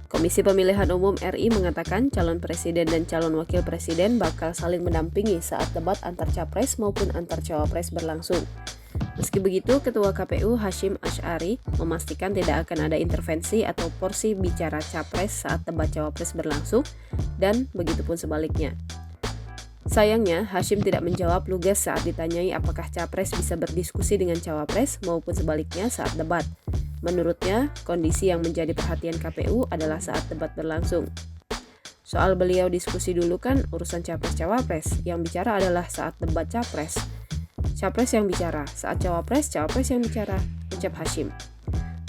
Komisi Pemilihan Umum RI mengatakan calon presiden dan calon wakil presiden bakal saling mendampingi saat debat antar capres maupun antar cawapres berlangsung. Meski begitu, Ketua KPU Hasyim Asy'ari memastikan tidak akan ada intervensi atau porsi bicara capres saat debat cawapres berlangsung dan begitupun sebaliknya. Sayangnya, Hasyim tidak menjawab lugas saat ditanyai apakah capres bisa berdiskusi dengan cawapres maupun sebaliknya saat debat. Menurutnya, kondisi yang menjadi perhatian KPU adalah saat debat berlangsung. Soal beliau diskusi dulu kan urusan capres-cawapres, yang bicara adalah saat debat capres. Capres yang bicara, saat cawapres yang bicara, ucap Hasyim.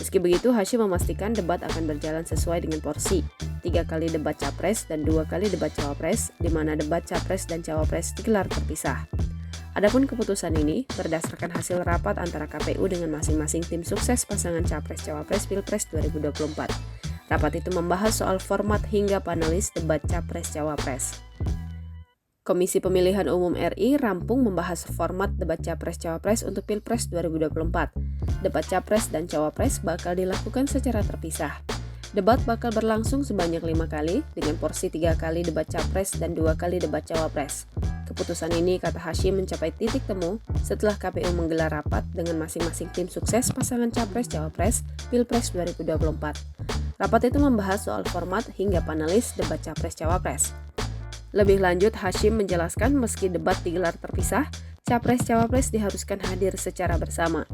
Meski begitu, Hasyim memastikan debat akan berjalan sesuai dengan porsi. 3 kali debat capres dan 2 kali debat cawapres, di mana debat capres dan cawapres digelar terpisah. Adapun keputusan ini berdasarkan hasil rapat antara KPU dengan masing-masing tim sukses pasangan Capres-Cawapres Pilpres 2024. Rapat itu membahas soal format hingga panelis debat Capres-Cawapres. Komisi Pemilihan Umum RI rampung membahas format debat Capres-Cawapres untuk Pilpres 2024. Debat Capres dan Cawapres bakal dilakukan secara terpisah. Debat bakal berlangsung sebanyak 5 kali dengan porsi 3 kali debat Capres dan 2 kali debat Cawapres. Keputusan ini, kata Hasyim, mencapai titik temu setelah KPU menggelar rapat dengan masing-masing tim sukses pasangan Capres-Cawapres Pilpres 2024. Rapat itu membahas soal format hingga panelis debat Capres-Cawapres. Lebih lanjut, Hasyim menjelaskan meski debat digelar terpisah, Capres-Cawapres diharuskan hadir secara bersama.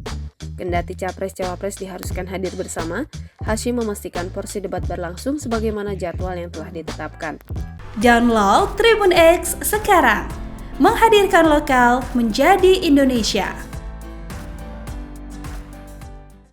Kendati Capres-Cawapres diharuskan hadir bersama, Hasyim memastikan porsi debat berlangsung sebagaimana jadwal yang telah ditetapkan. Download Tribun X sekarang, menghadirkan lokal menjadi Indonesia.